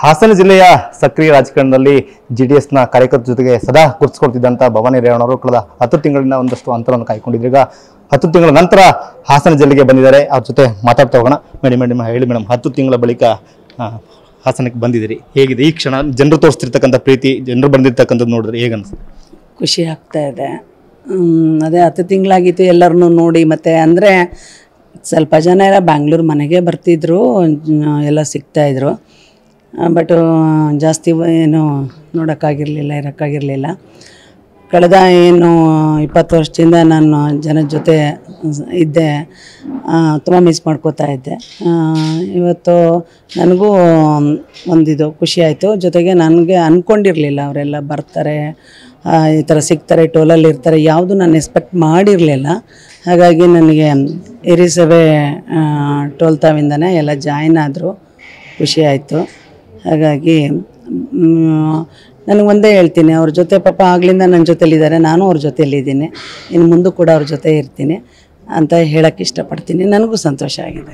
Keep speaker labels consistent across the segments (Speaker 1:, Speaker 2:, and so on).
Speaker 1: ಹಾಸನ ಜಿಲ್ಲೆಯ ಸಕ್ರಿಯ ರಾಜಕಾರಣದಲ್ಲಿ ಜೆಡಿಎಸ್ನ ಕಾರ್ಯಕರ್ತರ ಜೊತೆಗೆ ಸದಾ ಗುರುತಿಸಿಕೊಳ್ತಿದ್ದಂಥ ಭವಾನಿ ರೇವಣ್ಣವರು ಕಳೆದ 10 ತಿಂಗಳಿಂದ ಒಂದಷ್ಟು ಅಂತರವನ್ನು ಕಾಯ್ಕೊಂಡಿದ್ರು. ಈಗ 10 ತಿಂಗಳ ನಂತರ ಹಾಸನ ಜಿಲ್ಲೆಗೆ ಬಂದಿದ್ದಾರೆ. ಅವ್ರ ಜೊತೆ ಮಾತಾಡ್ತಾ ಹೋಗೋಣ. ಮೇಡಮ್ ಹೇಳಿ ಮೇಡಮ್, 10 ತಿಂಗಳ ಬಳಿಕ ಹಾಸನಕ್ಕೆ ಬಂದಿದ್ದೀರಿ, ಹೇಗಿದೆ ಈ ಕ್ಷಣ? ಜನರು ತೋರಿಸ್ತಿರ್ತಕ್ಕಂಥ ಪ್ರೀತಿ, ಜನರು ಬಂದಿರ್ತಕ್ಕಂಥದ್ದು ನೋಡಿದ್ರೆ ಹೇಗೆ ಅನಿಸುತ್ತೆ?
Speaker 2: ಖುಷಿ ಆಗ್ತಾ ಇದೆ. ಅದೇ 10 ತಿಂಗಳಾಗಿತ್ತು ಎಲ್ಲರನ್ನೂ ನೋಡಿ. ಮತ್ತು ಅಂದರೆ ಸ್ವಲ್ಪ ಜನ ಎಲ್ಲ ಬ್ಯಾಂಗ್ಳೂರು ಮನೆಗೆ ಬರ್ತಿದ್ರು, ಎಲ್ಲ ಸಿಗ್ತಾಯಿದ್ರು. ಬಟ್ ಜಾಸ್ತಿ ಏನು ನೋಡೋಕ್ಕಾಗಿರಲಿಲ್ಲ, ಇರೋಕ್ಕಾಗಿರಲಿಲ್ಲ. ಕಳೆದ 20 ವರ್ಷದಿಂದ ನಾನು ಜನದ ಜೊತೆ ಇದ್ದೆ, ತುಂಬ ಮಿಸ್ ಮಾಡ್ಕೋತಾ ಇದ್ದೆ. ಇವತ್ತು ನನಗೂ ಒಂದಿದು ಖುಷಿ ಆಯಿತು. ಜೊತೆಗೆ ನನಗೆ ಅಂದ್ಕೊಂಡಿರಲಿಲ್ಲ ಅವರೆಲ್ಲ ಬರ್ತಾರೆ, ಈ ಥರ ಸಿಗ್ತಾರೆ, ಟೋಲಲ್ಲಿ ಇರ್ತಾರೆ, ಯಾವುದು ನಾನು ಎಕ್ಸ್ಪೆಕ್ಟ್ ಮಾಡಿರಲಿಲ್ಲ. ಹಾಗಾಗಿ ನನಗೆ ಇರಿಸವೆ ಟೋಲ್ ತಾವಿಂದನೇ ಎಲ್ಲ ಜಾಯ್ನ್ ಆದರು, ಖುಷಿ ಆಯಿತು. ಹಾಗಾಗಿ ನನಗೆ ಒಂದೇ ಹೇಳ್ತೀನಿ, ಅವ್ರ ಜೊತೆ ಪಾಪ ಆಗ್ಲಿಂದ ನನ್ನ ಜೊತೆಲಿದ್ದಾರೆ, ನಾನು ಅವ್ರ ಜೊತೆಯಲ್ಲಿದ್ದೀನಿ, ಇನ್ನು ಮುಂದೆ ಕೂಡ ಅವ್ರ ಜೊತೆ ಇರ್ತೀನಿ ಅಂತ ಹೇಳೋಕ್ಕೆ ಇಷ್ಟಪಡ್ತೀನಿ. ನನಗೂ ಸಂತೋಷ ಆಗಿದೆ.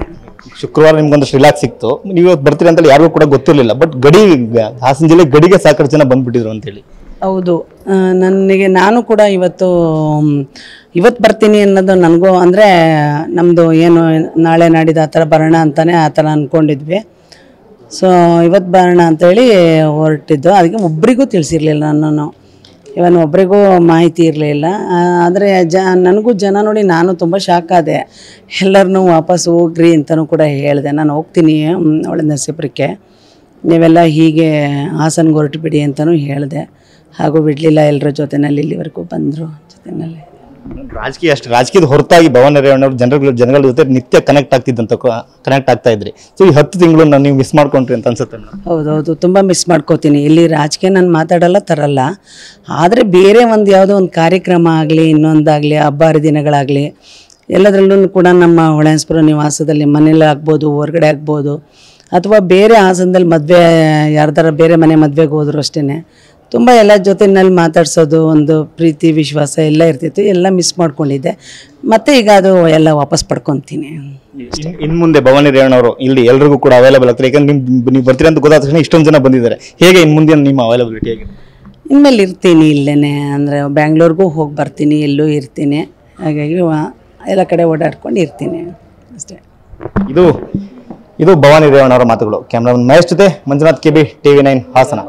Speaker 1: ಶುಕ್ರವಾರ ನಿಮ್ಗೊಂದಷ್ಟು ರಿಲ್ಯಾಕ್ಸ್ ಸಿಕ್ತು, ನೀವು ಇವತ್ತು ಬರ್ತೀರಿ ಅಂತೇಳಿ ಯಾರಿಗೂ ಕೂಡ ಗೊತ್ತಿರಲಿಲ್ಲ. ಬಟ್ ಹಾಸನ ಜಿಲ್ಲೆ ಗಡಿಗೆ ಸಾಕಷ್ಟು ಜನ ಬಂದುಬಿಟ್ಟಿದ್ರು ಅಂತೇಳಿ.
Speaker 2: ಹೌದು, ನಾನು ಕೂಡ ಇವತ್ತು ಬರ್ತೀನಿ ಅನ್ನೋದು ನನಗೂ, ಅಂದರೆ ನಮ್ಮದು ಏನು ನಾಳೆ ನಾಡಿದ್ದು ಆ ಥರ ಬರೋಣ ಅಂತಲೇ ಆ ಥರ ಅಂದ್ಕೊಂಡಿದ್ವಿ. ಸೊ ಇವತ್ತು ಬರೋಣ ಅಂಥೇಳಿ ಹೊರಟಿದ್ದು. ಅದಕ್ಕೆ ಒಬ್ರಿಗೂ ತಿಳಿಸಿರಲಿಲ್ಲ, ನಾನು ಇವನ್ ಒಬ್ರಿಗೂ ಮಾಹಿತಿ ಇರಲಿಲ್ಲ. ಆದರೆ ನನಗೂ ಜನ ನೋಡಿ ನಾನು ತುಂಬ ಶಾಕ್ ಆದೆ. ಎಲ್ಲರನ್ನೂ ವಾಪಸ್ ಹೋಗ್ರಿ ಅಂತಲೂ ಕೂಡ ಹೇಳಿದೆ. ನಾನು ಹೋಗ್ತೀನಿ ಒಳ್ಳೆ ನರಸೀಪುರಕ್ಕೆ, ನೀವೆಲ್ಲ ಹೀಗೆ ಹಾಸನ್ಗೆ ಹೊರಟುಬಿಡಿ ಅಂತಲೂ ಹೇಳಿದೆ. ಹಾಗೂ ಬಿಡಲಿಲ್ಲ, ಎಲ್ಲರ ಜೊತೆಯಲ್ಲಿ ಇಲ್ಲಿವರೆಗೂ ಬಂದರು ಜೊತೆಯಲ್ಲಿ.
Speaker 1: ರಾಜಕೀಯದ ಹೊರತಾಗಿ ಭವಾನಿ ರೇವಣ್ಣವರು ಜನಗಳ ಜೊತೆ ನಿತ್ಯ ಕನೆಕ್ಟ್ ಆಗ್ತಾ ಇದ್ರಿ. ಸೊ ಈ 10 ತಿಂಗಳು ನೀವು ಮಿಸ್ ಮಾಡ್ಕೊಂಡ್ರಿ ಅಂತ ಅನ್ಸುತ್ತೆ?
Speaker 2: ಹೌದೌದು, ತುಂಬ ಮಿಸ್ ಮಾಡ್ಕೋತೀನಿ. ಇಲ್ಲಿ ರಾಜಕೀಯ ನಾನು ಮಾತಾಡಲ್ಲ, ತರಲ್ಲ. ಆದರೆ ಬೇರೆ ಒಂದು ಯಾವುದೋ ಒಂದು ಕಾರ್ಯಕ್ರಮ ಆಗಲಿ, ಇನ್ನೊಂದಾಗಲಿ, ಹಬ್ಬ ಹರಿದಿನಗಳಾಗಲಿ, ಎಲ್ಲದರಲ್ಲೂ ಕೂಡ ನಮ್ಮ ಹೊಳೆನ್ಸ್ಪುರ ನಿವಾಸದಲ್ಲಿ ಮನೇಲಿ ಆಗ್ಬೋದು, ಹೊರಗಡೆ ಆಗ್ಬೋದು, ಅಥವಾ ಬೇರೆ ಹಾಸನದಲ್ಲಿ ಮದುವೆ, ಯಾರ್ದಾರ ಬೇರೆ ಮನೆ ಮದುವೆಗೆ ಹೋದ್ರು ಅಷ್ಟೇ ತುಂಬ ಎಲ್ಲ ಜೊತೆಯಲ್ಲಿ ಮಾತಾಡ್ಸೋದು, ಒಂದು ಪ್ರೀತಿ ವಿಶ್ವಾಸ ಎಲ್ಲ ಇರ್ತಿತ್ತು. ಎಲ್ಲ ಮಿಸ್ ಮಾಡ್ಕೊಂಡಿದ್ದೆ. ಮತ್ತು ಈಗ ಅದು ಎಲ್ಲ ವಾಪಸ್ ಪಡ್ಕೊತೀನಿ.
Speaker 1: ಇನ್ನು ಮುಂದೆ ಭವಾನಿ ರೇವಣ್ಣವರು ಇಲ್ಲಿ ಎಲ್ರಿಗೂ ಕೂಡ ಅವೈಲೇಬಲ್ ಆಗ್ತಾರೆ? ಯಾಕಂದ್ರೆ ನೀವು ಬರ್ತೀರಾ ಅಂತ ಗೊತ್ತಾದ ತಕ್ಷಣ ಇಷ್ಟೊಂದು ಜನ ಬಂದಿದ್ದಾರೆ. ಹೇಗೆ ಇನ್ನು ಮುಂದೆ ನಿಮ್ಮ ಅವೈಲಬಿಲಿಟಿ ಹೇಗೆ?
Speaker 2: ಇನ್ಮೇಲೆ ಇರ್ತೀನಿ ಇಲ್ಲೇ, ಅಂದರೆ ಬ್ಯಾಂಗ್ಳೂರ್ಗೂ ಹೋಗಿ ಬರ್ತೀನಿ, ಎಲ್ಲೂ ಇರ್ತೀನಿ. ಹಾಗಾಗಿ ಎಲ್ಲ ಕಡೆ ಓಡಾಡ್ಕೊಂಡು ಇರ್ತೀನಿ ಅಷ್ಟೇ.
Speaker 1: ಇದು ಭವಾನಿ ರೇವಣ್ಣವರ ಮಾತುಗಳು. ಕ್ಯಾಮ್ರಾಮನ್ ಮಹೇಶ್ ಜೊತೆ ಮಂಜುನಾಥ್, KB TV9 ಹಾಸನ.